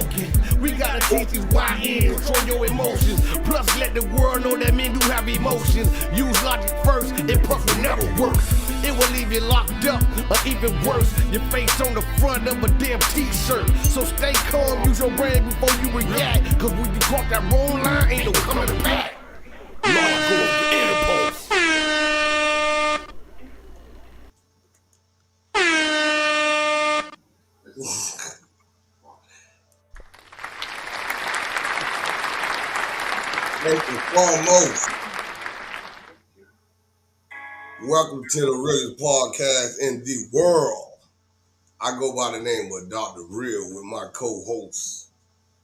thought-provoking. We gotta teach these YNs, control your emotions. Plus, let the world know that men do have emotions. Use logic first, impulse will never work. It will leave you locked up, or even worse, your face on the front of a damn t-shirt. So stay calm, use your brain before you react. Cause when you cross that wrong line, ain't no coming back. Lord, go the impulse. First and foremost, welcome to the realest podcast in the world. I go by the name of Dr. Real with my co-host.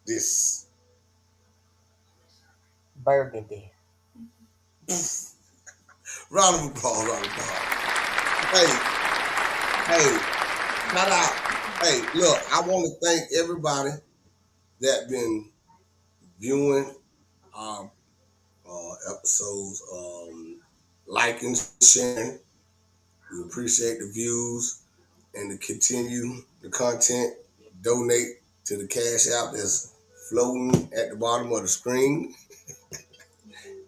This Burgundy. round of applause, round of applause. Hey, shout out. Hey, look, I want to thank everybody that been viewing our episodes, liking, sharing. We appreciate the views and to continue the content. Donate to the cash app that's floating at the bottom of the screen.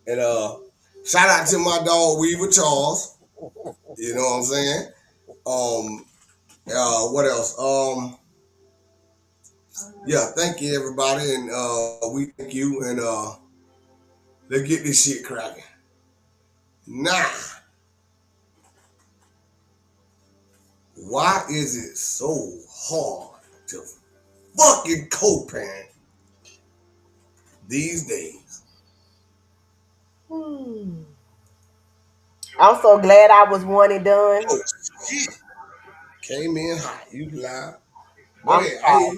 And shout out to my dog Weaver Charles. You know what I'm saying? What else? Yeah, thank you everybody, and we thank you, and let's get this shit cracking. Now, why is it so hard to fucking co-parent these days? I'm so glad I was one and done. Oh shit! Came in hot. You live. Go I'm ahead. Hey,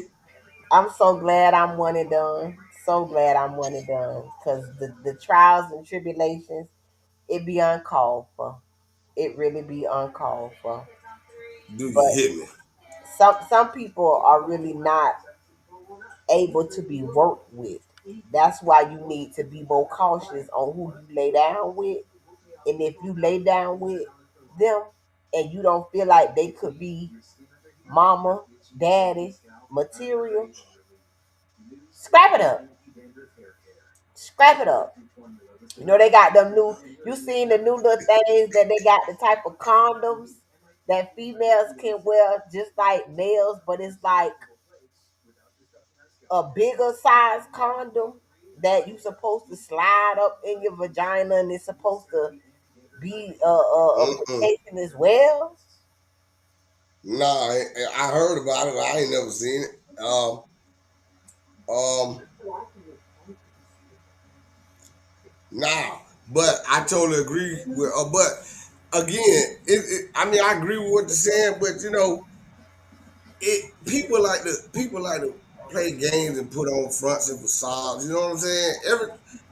I'm so glad I'm one and done. So glad I'm one and done. Because the trials and tribulations, it be uncalled for. It really be uncalled for. do you But hit me? some people are really not able to be worked with. That's why you need to be more cautious on who you lay down with. And if you lay down with them and you don't feel like they could be mama, daddy, material, scrap it up. Scrap it up. You know they got them new. You seen the new little things that they got the type of condoms that females can wear just like males, but it's like a bigger size condom that you supposed to slide up in your vagina and it's supposed to be a Mm-mm. protection as well. Nah, I heard about it. But I ain't never seen it. Um, nah, but I totally agree with. But again, I mean, I agree with what you're saying. But you know, people like to play games and put on fronts and facades. You know what I'm saying?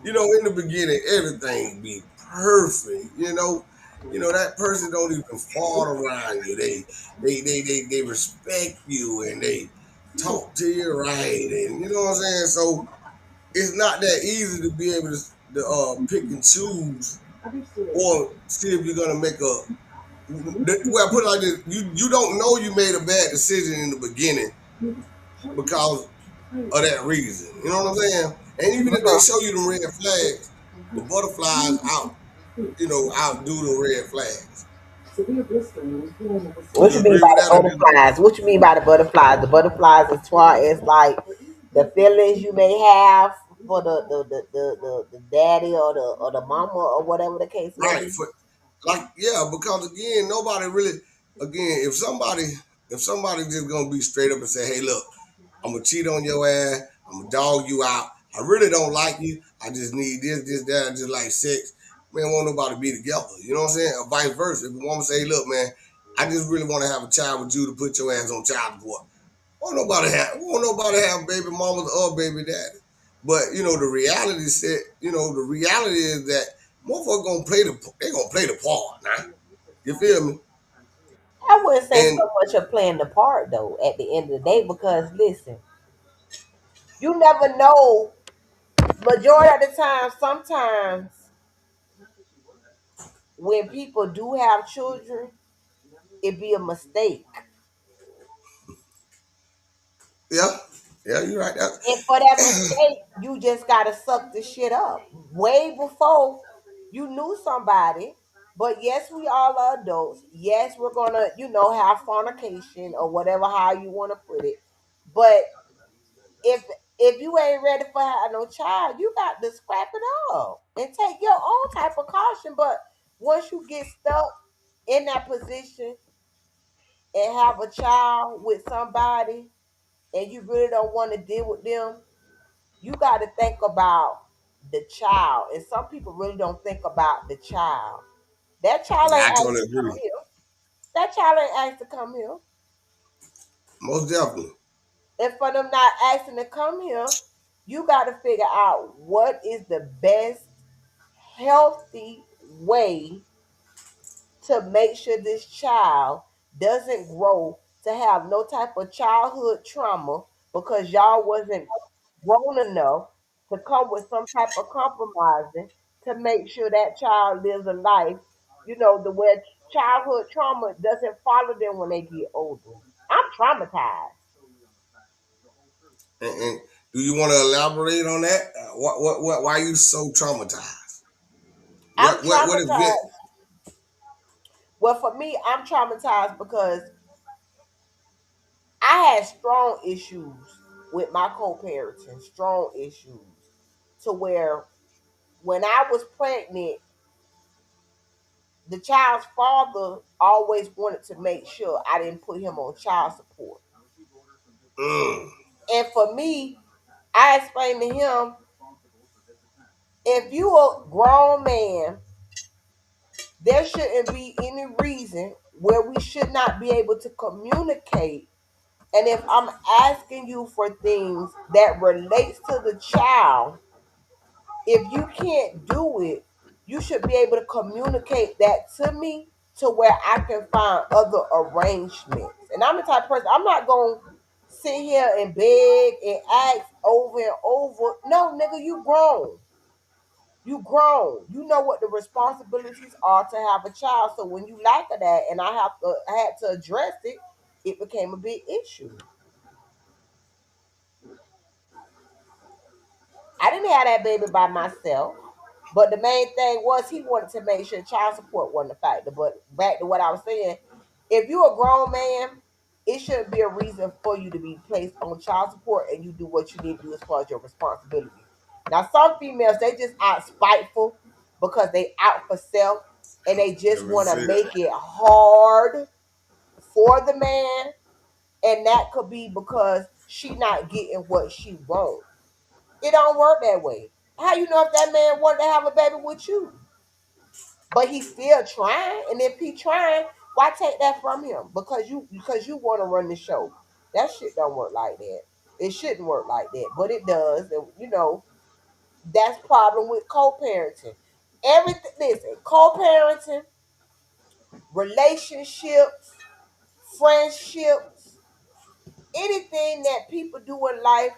You know, in the beginning, everything be perfect. You know that person don't even fall around you. They respect you and they talk to you right, and you know what I'm saying. So it's not that easy to be able to pick and choose or see if you're gonna make a. Well, put it like this: you don't know you made a bad decision in the beginning because of that reason. You know what I'm saying? And even if they Mhm. show you the red flags, the butterflies outdo the red flags. What You you mean agree by with the that or disagree? butterflies? What you mean by the butterflies? The butterflies as far as like the feelings you may have for the daddy or the mama or whatever the case may Right. be. Yeah, because again, nobody really again, if somebody just gonna be straight up and say, hey look, I'm gonna cheat on your ass, I'm gonna dog you out. I really don't like you. I just need this, that, I just like sex. Man, won't nobody be together. You know what I'm saying? Or vice versa. If a woman say, look, man, I just really want to have a child with you to put your ass on child support. Won't nobody have baby mamas or baby daddy. But you know, the reality is that motherfuckers gonna play the part now. You feel me? I wouldn't say And so much of playing the part though at the end of the day because listen, you never know. Majority of the time, sometimes when people do have children, it be a mistake. yeah, Yeah, you're right. And for that mistake, you just gotta suck the shit up. Way before you knew somebody. But yes, we all are adults. Yes, we're gonna, have fornication or whatever how you wanna put it. But if if you ain't ready for having no child, you got to scrap it up and take your own type of caution. But once you get stuck in that position and have a child with somebody and you really don't want to deal with them, you got to think about the child. And some people really don't think about the child. That child ain't I asked totally to come agree. here. That child ain't asked to come here. Most definitely. And for them not asking to come here, you got to figure out what is the best healthy way to make sure this child doesn't grow to have no type of childhood trauma because y'all wasn't grown enough to come with some type of compromising to make sure that child lives a life, the way childhood trauma doesn't follow them when they get older. I'm traumatized. And do you want to elaborate on that? What? Why are you so traumatized? I'm What event? traumatized. Well, for me, I'm traumatized because I had strong issues with my co-parenting, strong issues to where when I was pregnant, the child's father always wanted to make sure I didn't put him on child support. Mm, And for me, I explained to him, if you a grown man, there shouldn't be any reason where we should not be able to communicate. And if I'm asking you for things that relates to the child, if you can't do it, you should be able to communicate that to me to where I can find other arrangements. And I'm the type of person, I'm not going to sit here and beg and ask over and over. No, nigga, you grown. You grown. You know what the responsibilities are to have a child. So when you lack of that and I had to address it, it became a big issue. I didn't have that baby by myself. But the main thing was he wanted to make sure child support wasn't a factor. But back to what I was saying, if you're a grown man, it shouldn't be a reason for you to be placed on child support and you do what you need to do as far as your responsibilities. Now, some females, they just out spiteful because they out for self and they just let me want to say that. make it hard for the man. And that could be because she not getting what she wants. It don't work that way. How you know if that man wanted to have a baby with you? But he's still trying, and if he trying, why take that from him? Because you want to run the show. That shit don't work like that. It shouldn't work like that, but it does. And that's problem with co-parenting. Everything, listen, co-parenting, relationships, friendships, anything that people do in life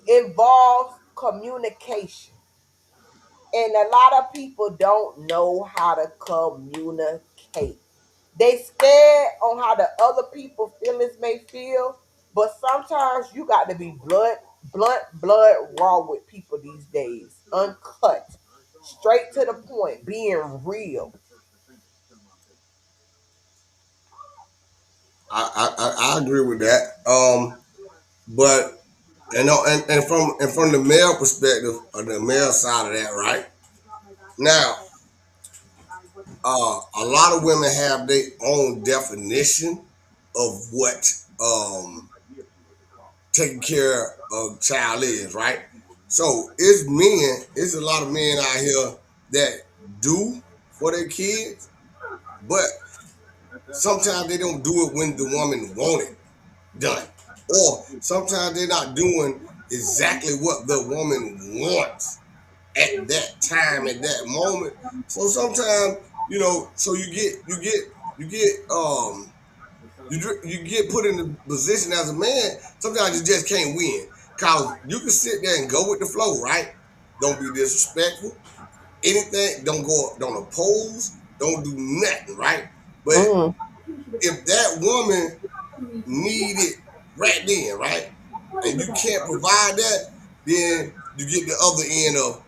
involves communication. And a lot of people don't know how to communicate. They scared on how the other people feelings may feel, but sometimes you got to be blood raw with people these days, uncut, straight to the point, being real. I agree with that. But and from the male perspective, or the male side of that, right now, a lot of women have their own definition of what taking care of child is, right? So it's a lot of men out here that do for their kids, but sometimes they don't do it when the woman want it done. Or sometimes they're not doing exactly what the woman wants at that time, at that moment. So sometimes, so you get put in the position as a man. Sometimes you just can't win, cause you can sit there and go with the flow, right? Don't be disrespectful. Anything, don't oppose, don't do nothing, right? But Mm. if that woman need it right then, right? and you can't provide that, then you get the other end of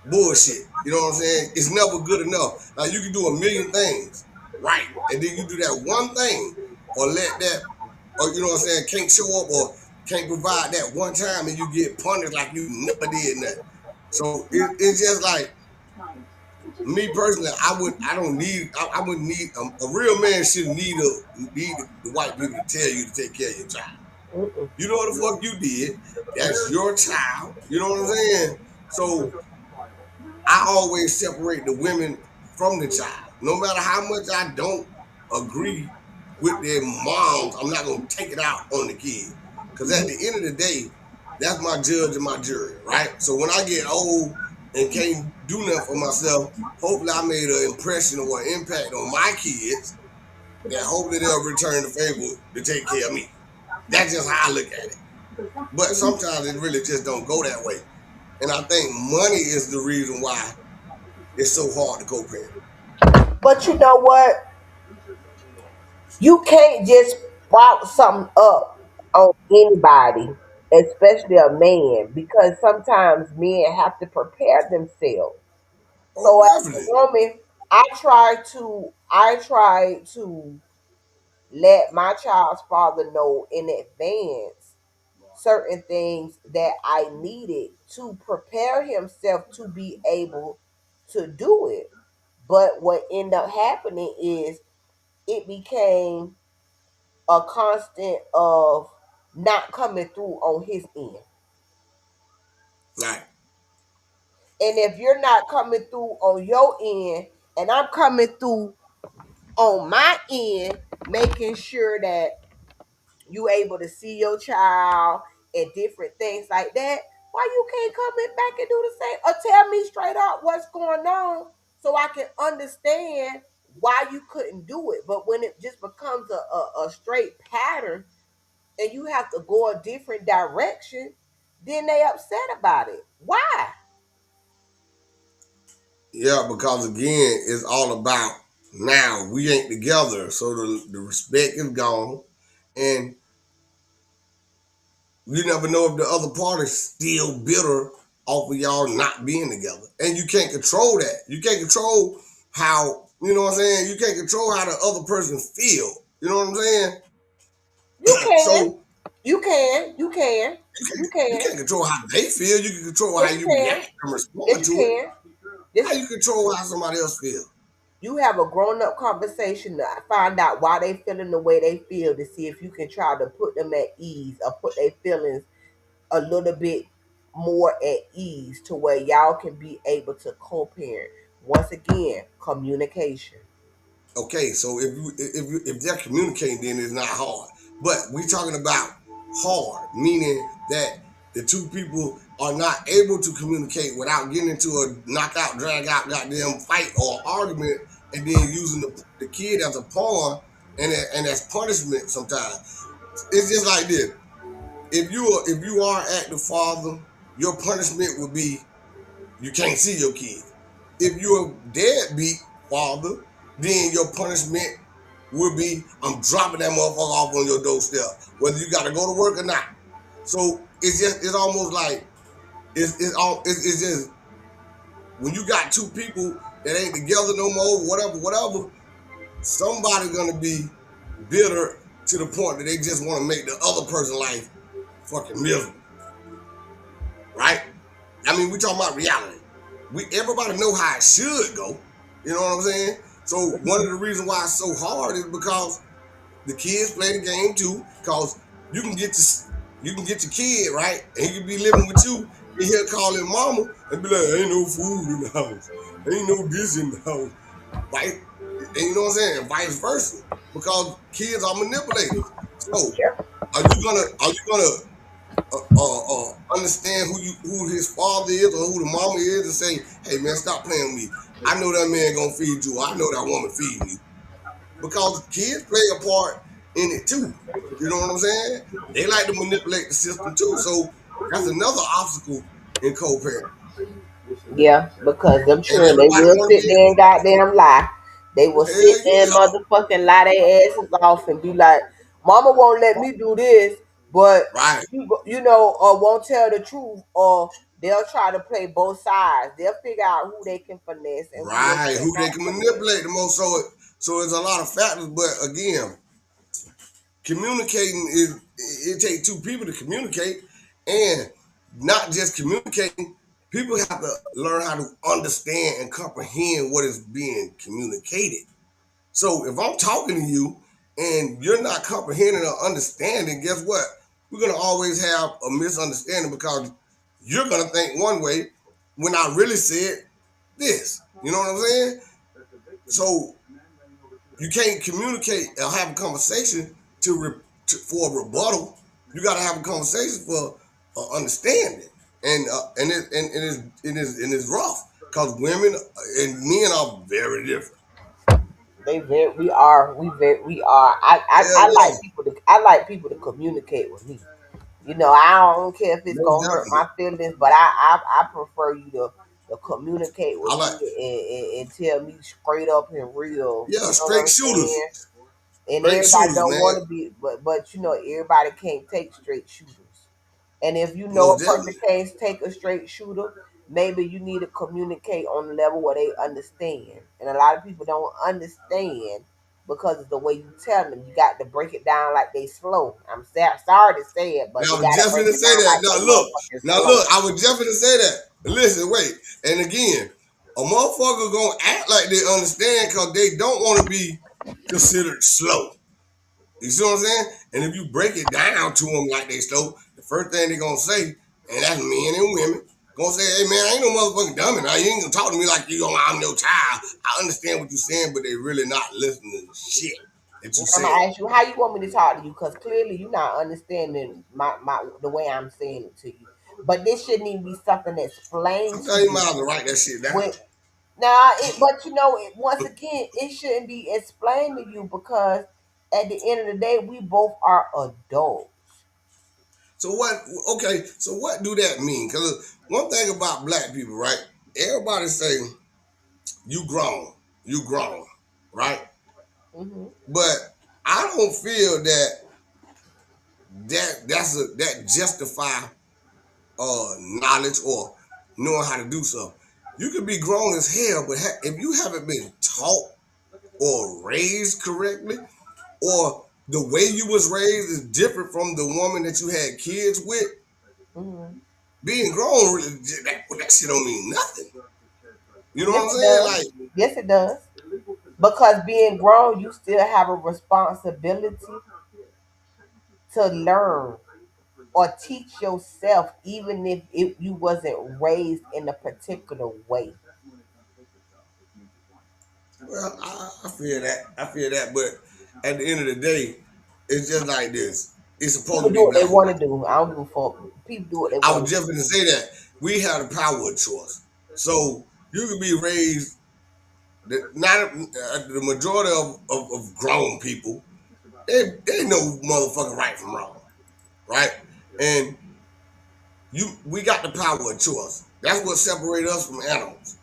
bullshit. You know what I'm saying? It's never good enough. Like you can do a million things, right? And then you do that one thing, or let that, or you know what I'm saying, can't show up or can't provide that one time, and you get punished like you never did nothing. So it's just like me personally. I don't need. I wouldn't need a real man shouldn't need the white people to tell you to take care of your child. Mm-mm. You know what the fuck you did. That's your child. You know what I'm saying? So I always separate the women from the child. No matter how much I don't agree with their moms, I'm not gonna take it out on the kid. Cause at the end of the day, that's my judge and my jury, right? So when I get old and can't do nothing for myself, hopefully I made an impression or an impact on my kids that hopefully they'll return the favor to take care of me. That's just how I look at it. But sometimes it really just don't go that way. And I think money is the reason why it's so hard to co-parent. But you know what? You can't just sprout something up on anybody, especially a man, because sometimes men have to prepare themselves. Oh, So as a definitely. woman, I try to let my child's father know in advance certain things that I needed to prepare himself to be able to do it. But what ended up happening is it became a constant of not coming through on his end. Right. And if you're not coming through on your end and I'm coming through on my end, making sure that you able to see your child and different things like that, why you can't come in back and do the same? Or tell me straight up what's going on so I can understand why you couldn't do it. But when it just becomes a straight pattern and you have to go a different direction, then they upset about it. Why? Yeah, because again, it's all about now we ain't together, so the respect is gone, and you never know if the other party's still bitter off of y'all not being together, and you can't control that. You can't control how you know what I'm saying. You can't control how the other person feel. You know what I'm saying? You can. So You can. You can. You you can. can't control how they feel. You can control how Yes, you you can. react and Yes, respond you to it. can. This How you control how somebody else feel? you have a grown up conversation to find out why they feeling the way they feel to see if you can try to put them at ease or put their feelings a little bit more at ease to where y'all can be able to co-parent. Once again, communication. Okay, so if they're communicating, then it's not hard. But we talking about hard, meaning that the two people are not able to communicate without getting into a knockout, drag out, goddamn fight or argument, and then using the kid as a pawn and as punishment. Sometimes it's just like this. If you are at the father, your punishment would be you can't see your kid. If you're a deadbeat father, then your punishment would be I'm dropping that motherfucker off on your doorstep, whether you got to go to work or not. So it's almost like it's just when you got two people that ain't together no more, whatever, somebody gonna be bitter to the point that they just want to make the other person's life fucking miserable, right? I mean, we talking about reality. We everybody know how it should go. You know what I'm saying? So one of the reasons why it's so hard is because the kids play the game too. Cause you can get this, you can get your kid right, and he can be living with you. And he'll call his mama and be like, "Ain't no food in the house. Ain't no this in the house." Right? And you know what I'm saying? And vice versa, because kids are manipulators. So are you gonna understand who his father is or who the mama is and say, hey man, stop playing with me. I know that man gonna feed you. I know that woman feeding you. Because kids play a part in it too. You know what I'm saying? They like to manipulate the system too. So that's another obstacle in co-parent. Yeah, because them And children, they everybody will wanna sit be there and goddamn lie. They will sit hell there and yeah. motherfucking lie their asses off and be like, Mama won't let me do this. But Right, won't tell the truth, or they'll try to play both sides. They'll figure out who they can finesse and who they right. Who they cannot can finesse. manipulate the most. So it's a lot of factors. But again, communicating is it takes two people to communicate, and not just communicating. People have to learn how to understand and comprehend what is being communicated. So if I'm talking to you and you're not comprehending or understanding, guess what? We're gonna always have a misunderstanding because you're gonna think one way when I really said this. You know what I'm saying? So you can't communicate or have a conversation for a rebuttal. You got to have a conversation for understanding, and it's rough because women and men are very different. They very we are. Yeah, yeah, I like people to communicate with me. I don't care if it's most gonna hurt definitely. my feelings, but I prefer you to communicate I with me like and tell me straight up and real. yeah, You know what straight I'm shooters, saying? And straight everybody shooters, don't man. want to be, but everybody can't take straight shooters. And if you know Most a person definitely. can't take a straight shooter, maybe you need to communicate on the level where they understand. And a lot of people don't understand because of the way you tell them. You got to break it down like they slow. Sorry to say it, but Now you I was got to just break gonna it say down that. like they motherfucking Now slow. look, I was just gonna say that. But listen, wait. And again, a motherfucker gonna act like they understand because they don't want to be considered slow. You see what I'm saying? And if you break it down to them like they slow, the first thing they gonna say, and that's men and women, gonna say, "Hey man, I ain't no motherfucking dummy. Now you ain't gonna talk to me like I'm your child. I understand what you're saying, but they really not listening to shit that you And I'm gonna saying." ask you how you want me to talk to you, because clearly you're not understanding my the way I'm saying it to you. But this shouldn't even be something that's explained to Sometimes you you. might have to write that shit down. When but once again, it shouldn't be explained to you, because at the end of the day, we both are adults. So what? Okay, so what do that mean? Because one thing about black people, right? Everybody say you grown, right? Hmm. But I don't feel that justify knowledge or knowing how to do something. You can be grown as hell, but if you haven't been taught or raised correctly, or the way you was raised is different from the woman that you had kids with, Hmm. being grown really that shit don't mean nothing. You know what Yes, I'm it saying? does. Like, Yes, it does. Because being grown, you still have a responsibility to learn or teach yourself, even if you wasn't raised in a particular way. well, I feel that. I feel that. But at the end of the day, it's just like this. It's supposed People to do be what they black and want white. to do. I don't give a fuck. People do what they I want was to just do. going to say that we have the power of choice. So you can be raised. Not the majority of grown people, they know motherfucking right from wrong, right? And we got the power of choice. That's what separates us from animals,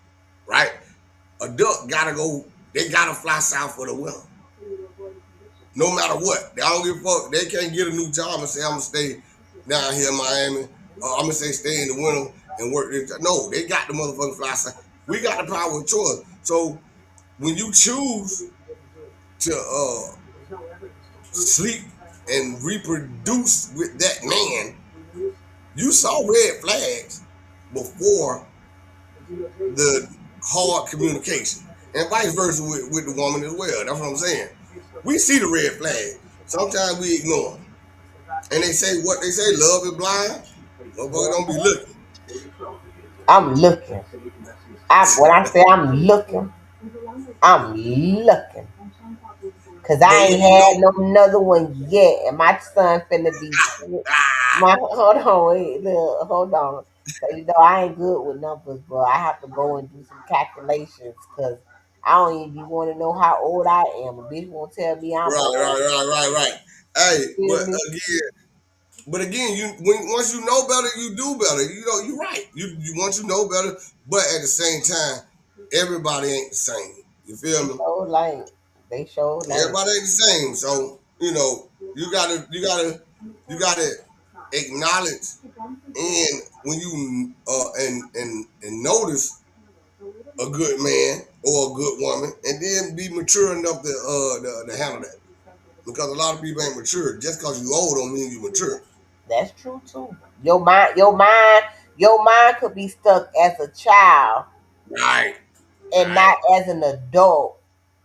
right? A duck gotta go. They gotta fly south for the winter. No matter what. They don't give a fuck. They can't get a new job and say, I'm gonna stay down here in Miami. Or I'm gonna say stay in the winter and work this. No, they got the motherfucking fly side. We got the power of choice. So when you choose to sleep and reproduce with that man, you saw red flags before the hard communication. And vice versa with the woman as well. That's what I'm saying. We see the red flag. Sometimes we ignore them. And they say what they say, love is blind. Motherfucker don't be looking. I'm looking. When I say I'm looking, I'm looking. Cause But I if ain't you had know, no another one yet, and my son finna be ah, my hold on, wait, look, hold on. So I ain't good with numbers, but I have to go and do some calculations, because I don't even want to know how old I am. A bitch won't tell me I'm right, old. right, right, right, right. Hey, You feel me? again, you when once you know better, you do better. You know, you're right. You once you know better, but at the same time, everybody ain't the same. You feel They me? show like they show like Everybody ain't the same. So, you know, you gotta You gotta acknowledge and when you and notice a good man or a good woman, and then be mature enough to handle that. Because a lot of people ain't mature. Just because you old don't mean you mature. That's true too. Your mind could be stuck as a child Right, and right. not as an adult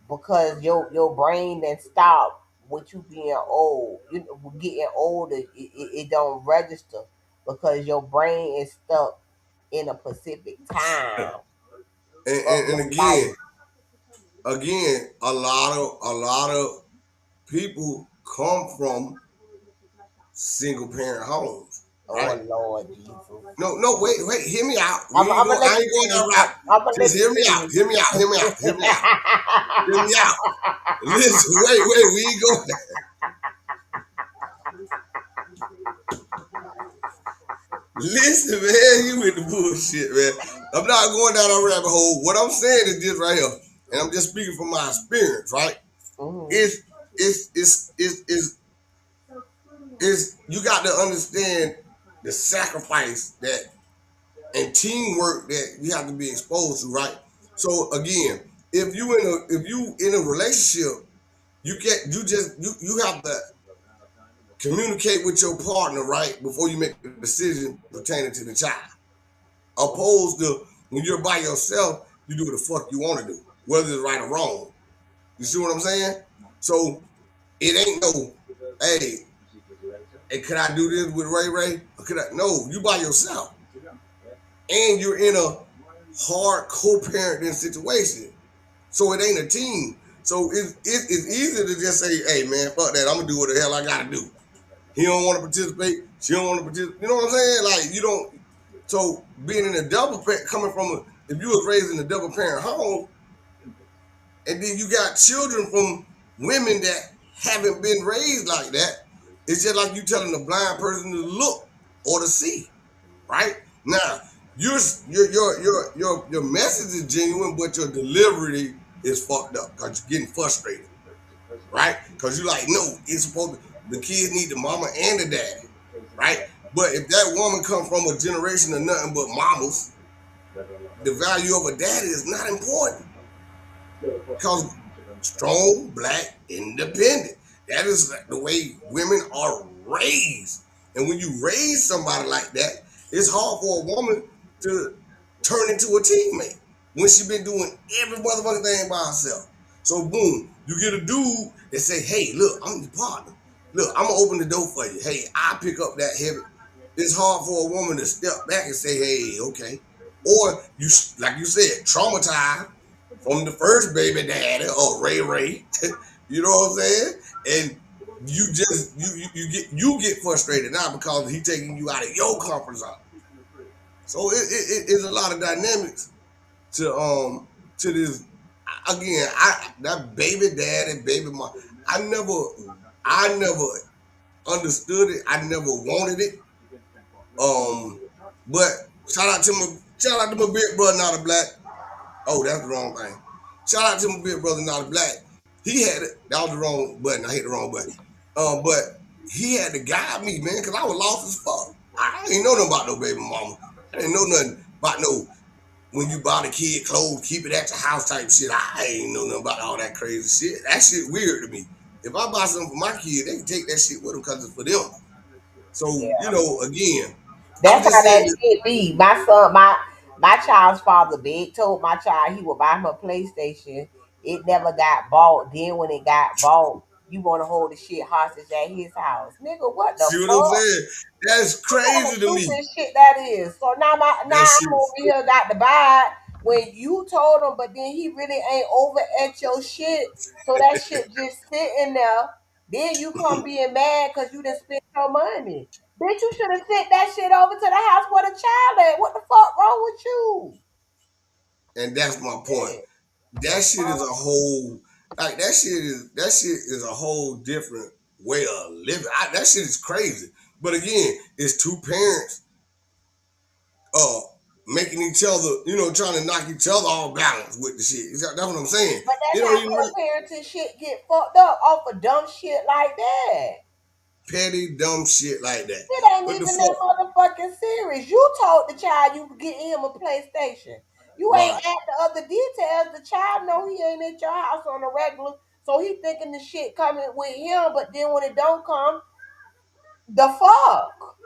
because your brain then stop with you being old. You know, getting older, it don't register because your brain is stuck in a specific time of And your again, life. a lot of people come from single parent homes, Oh right? Lord Jesus. No, wait, hear me out. I'm gonna I let you ain't going finish. that route. I'm gonna Just let you hear me out. finish. Hear me out. Hear me out. Hear me out. Hear me out. Listen, wait, we ain't going. Listen, man, you with the bullshit, man. I'm not going down a rabbit hole. What I'm saying is this right here, and I'm just speaking from my experience, right? Mhm. It's it's you got to understand the sacrifice that and teamwork that you have to be exposed to, right? So again, if you in a relationship, you have to communicate with your partner, right, before you make a decision pertaining to the child. Opposed to when you're by yourself, you do what the fuck you want to do, whether it's right or wrong. You see what I'm saying? So it ain't no, hey, hey, could I do this with Ray Ray? Or could I? No, you by yourself, and you're in a hard co-parenting situation. So it ain't a team. So it's easy to just say, hey man, fuck that. I'm gonna do what the hell I gotta do. He don't want to participate. She don't want to participate. You know what I'm saying? Like you don't. So being in a double parent, coming from if you was raised in a double parent home, and then you got children from women that haven't been raised like that, it's just like you telling a blind person to look or to see. Right now, your message is genuine, but your delivery is fucked up because you're getting frustrated. Right? Because you like, no, it's supposed to, the kids need the mama and the daddy, right? But if that woman come from a generation of nothing but mamas, the value of a daddy is not important because strong, black, independent. That is the way women are raised. And when you raise somebody like that, it's hard for a woman to turn into a teammate when she been doing every motherfucking thing by herself. So boom, you get a dude that say, "Hey, look, I'm your partner. Look, I'm gonna open the door for you. Hey, I pick up that heavy." It's hard for a woman to step back and say, "Hey, okay." Or you, like you said, traumatized from the first baby daddy or Ray Ray. You know what I'm saying? And you get frustrated now because he taking you out of your comfort zone. So it's a lot of dynamics to this. Again, I that baby daddy, baby mom. I never understood it. I never wanted it. Um, but shout out to my big brother, not a black. Oh, that's the wrong thing. Shout out to my big brother, not a black. He had it. That was the wrong button. I hit the wrong button. But he had to guide me, man, because I was lost as fuck. I ain't know nothing about no baby mama. I didn't know nothing about no when you buy the kid clothes, keep it at the house type shit. I ain't know nothing about all that crazy shit. That shit weird to me. If I buy something for my kid, they can take that shit with them because it's for them. So, Yeah. again, I'm That's just how saying that that, shit be. My child's father big told my child he would buy him a PlayStation. It never got bought. Then when it got bought, you want to hold the shit hostage at his house, nigga. What the see what I'm fuck? saying? That's What kind of crazy to me. stupid shit that is? So That now I'm shit over here got to buy it when you told him, but then he really ain't over at your shit. So that shit just sitting there. Then you come being mad because you didn't spend your money. Bitch, you should have sent that shit over to the house where the child at. What the fuck wrong with you? and that's my point. Shit. The That shit is a fuck? whole like that shit is a whole different way of living. That shit is crazy. But again, it's two parents uh making each other, trying to knock each other off balance with the shit. That's what I'm saying. But It that's don't how even really co-parenting shit get fucked up off of dumb shit like that. petty, dumb shit like that. It ain't What the even that fuck? motherfucking serious. You told the child you could get him a PlayStation. You ain't Right, at the other details. The child know he ain't at your house on a regular, so he thinking the shit coming with him. But then when it don't come, the fuck.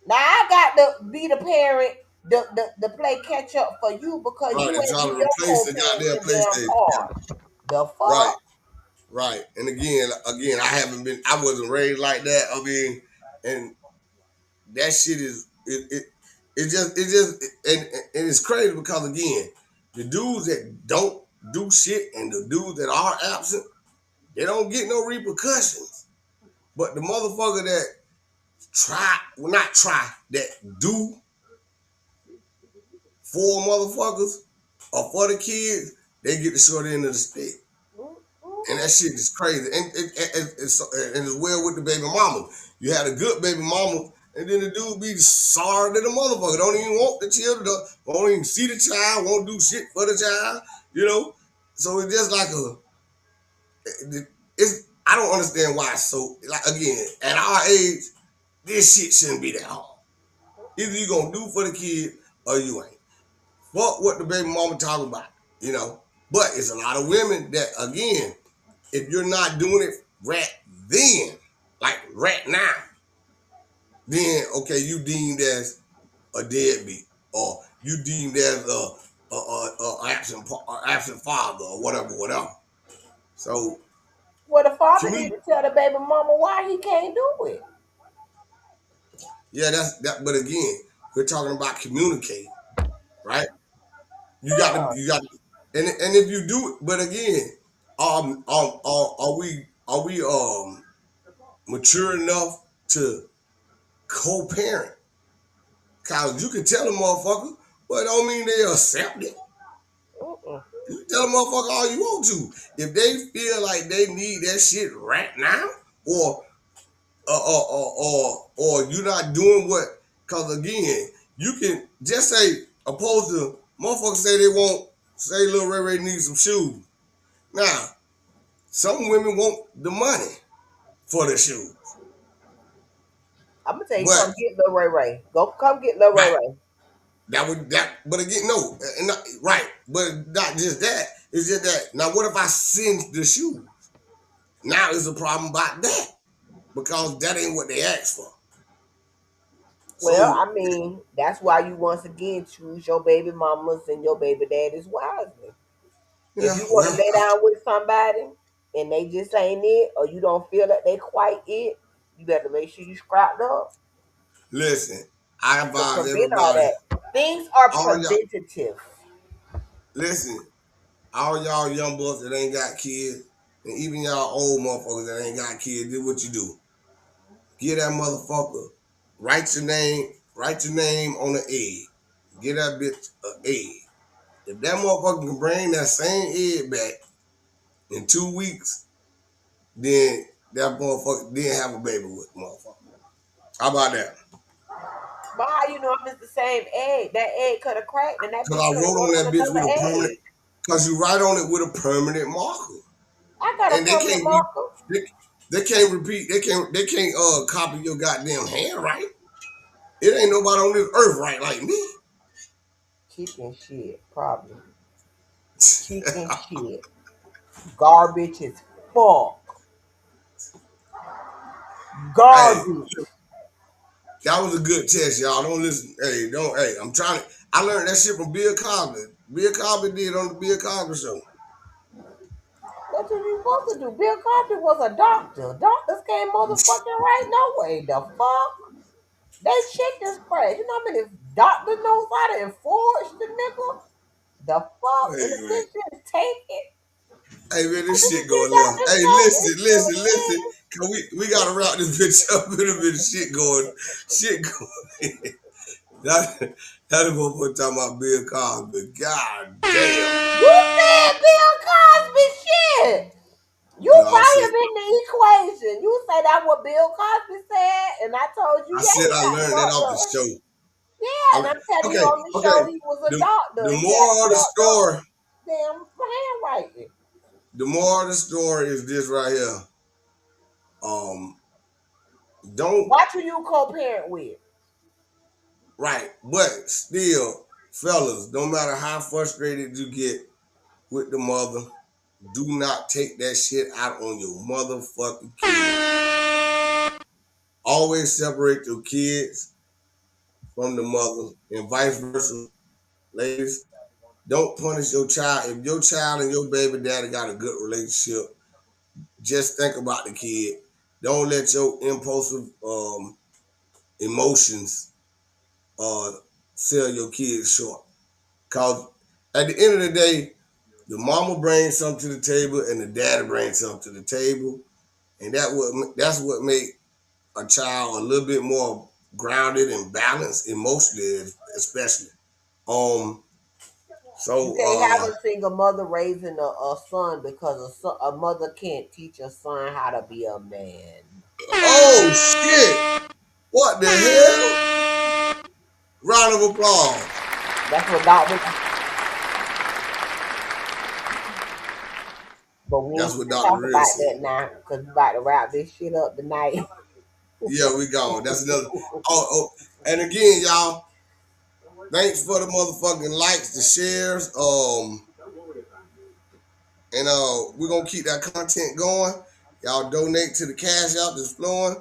Now I got to be the parent, the play catch up for you because right. you And ain't try do to your replace the goddamn co-parenting damn PlayStation. Yeah. part. The Right, fuck. right. And again, I haven't been. I wasn't raised like that. I mean, and that shit is and it's crazy because again, the dudes that don't do shit and the dudes that are absent, they don't get no repercussions. But the motherfucker that not try, that do for motherfuckers or for the kids, they get the short end of the stick. And that shit is crazy. And as well with the baby mama. You had a good baby mama, and then the dude be sorry to the motherfucker. Don't even want the children, won't even see the child, won't do shit for the child, you know? So it's just like it's, I don't understand why it's so, like, again, at our age, this shit shouldn't be that hard. Either you gonna do for the kid or you ain't. Fuck what the baby mama talking about, you know? But it's a lot of women that, again, if you're not doing it right then, like right now, then okay, you deemed as a deadbeat, or you deemed as a absent father, or whatever. So Well, the to father need me, to tell the baby mama why he can't do it. yeah, that's that. But again, we're talking about communicating, right? Yeah. You got, and if you do it, but again, are we mature enough to co-parent? Cause you can tell a motherfucker, but it don't mean they accept it. Mm-mm. You can tell a motherfucker all you want to. If they feel like they need that shit right now, or you're not doing what, cause again, you can just say, opposed to motherfuckers say they want, say Lil Ray Ray needs some shoes. Now, some women want the money for the shoes. I'm gonna tell you But something. Get Lil Ray Ray. Go, come get Lil Ray right, Ray. but again, no, and not, right, but not just that. It's just that. Now, what if I send the shoes? Now it's a problem about that because that ain't what they asked for. Well, So I mean, that's why you once again choose your baby mamas and your baby daddies wisely. If yeah, you want to well, lay down with somebody and they just ain't it, or you don't feel that they quite it, you better make sure you scrapped up listen, I to advise prevent all everybody, that. Things are all y'all, preventative. listen, all y'all young boys that ain't got kids, and even y'all old motherfuckers that ain't got kids, do what you do. Get that motherfucker, write your name on the egg. Get that bitch an egg. If that motherfucker can bring that same egg back in 2 weeks, then that motherfucker then have a baby with the motherfucker. How about that? But how you know if it's the same egg? That egg could have cracked and that Because bitch I could have wrote on grown that bitch another with a permanent, egg. because you write on it with a permanent marker. I got a And they permanent can't be, marker. they, they can't repeat, they can't copy your goddamn handwriting. It ain't nobody on this earth right like me. Chicken shit, probably. Chicken shit. Garbage is fuck. Hey, Garbage. that was a good test, y'all. Don't listen. Hey, I'm trying to, I learned that shit from Bill Cosby. Bill Cosby did on the Bill Cosby show. That's what you supposed to do. Bill Cosby was a doctor. Doctors can't motherfucking write no way. The fuck? They shit this crazy. You know how many doctors knows how to enforce the nigga? The fuck? And the Hey, man. bitch just take it. Hey man, I this didn't shit see going that left. this Hey, show. It still listen. is. Cause we gotta wrap this bitch up in a minute. Shit going. That motherfucker talking about Bill Cosby. God damn. You said Bill Cosby shit. You No, I brought said him in the equation. You say that what Bill Cosby said, and I told you, I yeah, said he I got learned that fucked off the up. show. Yeah, and I, I'm telling you okay, on the show okay. he was a The doctor the and he had moral of the fucked up story, damn handwriting. the moral of the story is this right here. Um, Don't What do you co-parent with? right, but still, fellas, no matter how frustrated you get with the mother, do not take that shit out on your motherfucking kids. Always separate your kids from the mother and vice versa. Ladies, don't punish your child. If your child and your baby daddy got a good relationship, just think about the kid. Don't let your impulsive emotions uh, sell your kids short. Cause at the end of the day, the mama brings something to the table and the daddy brings something to the table, and that's what make a child a little bit more grounded and balanced emotionally, especially. Um. You So. can't have a single mother raising a son because a mother can't teach a son how to be a man. Oh shit! What the hell? Round of applause. That's what Dr. But we ain't That's what gonna Dr. talk Real about said. that now because we about to wrap this shit up tonight. Yeah, we gone. That's another. Oh, and again, y'all, thanks for the motherfucking likes, the shares. And we're gonna keep that content going. Y'all donate to the cash out that's flowing.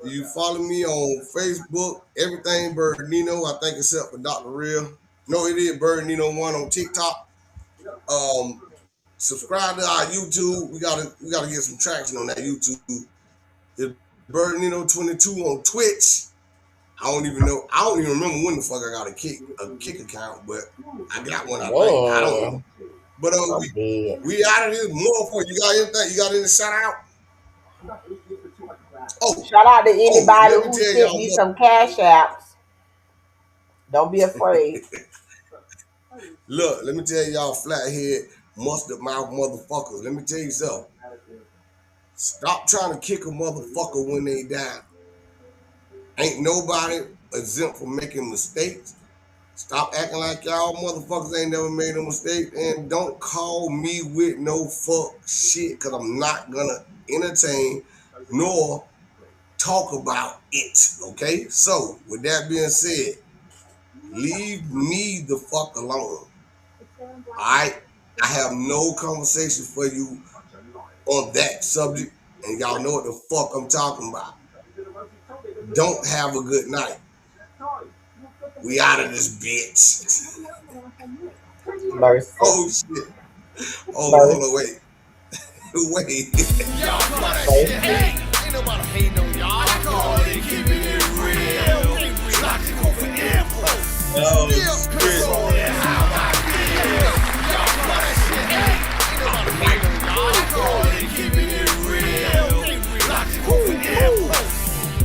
You follow me on Facebook, everything Bird Nino, I think except for Dr. Real. No, it is Bird Nino 1 on TikTok. Subscribe to our YouTube. We gotta get some traction on that YouTube. It's Bird Nino 22 on Twitch. I don't even know. I don't even remember when the fuck I got a kick account, but I got one. I think I don't know. Man, But I'm dead. we out of here more for you. Got anything? You got any shout out? Oh, Shout out to anybody let me who tell sent y'all. me some cash apps. Don't be afraid. Look, let me tell y'all, flathead mustard mouth motherfuckers. Let me tell you something. Stop trying to kick a motherfucker when they down. Ain't nobody exempt from making mistakes. Stop acting like y'all motherfuckers ain't never made a mistake, and don't call me with no fuck shit, cause I'm not gonna entertain nor talk about it. Okay? So with that being said, leave me the fuck alone. Alright? I have no conversation for you on that subject, and y'all know what the fuck I'm talking about. Don't have a good night. We out of this bitch. Mercy. Oh shit. Hold Mercy. on, wait. Wait. Y'all call that shit Mercy. hate. Ain't nobody hating on y'all. I call it keeping it real. Logical for info. Oh Still shit. controlling how I feel. Y'all call that shit hate. Ain't nobody hating on y'all. I call it keeping it real. Logical for info.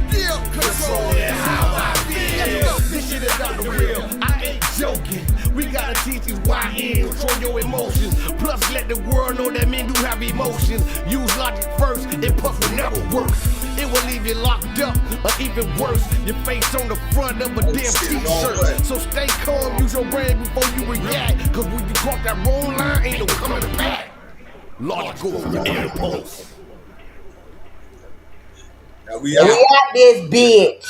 Still controlling how I feel. This shit is not the real. I ain't joking. We gotta teach these YN, control your emotions. Plus, let the world know that men do have emotions. Use logic first, and puff will never work. It will leave you locked up, or even worse, your face on the front of a damn shit, t-shirt. So stay calm, use your brain before you react. Cause when you cross that wrong line, ain't no coming back. Logical impulse. Now we And we out. out this bitch.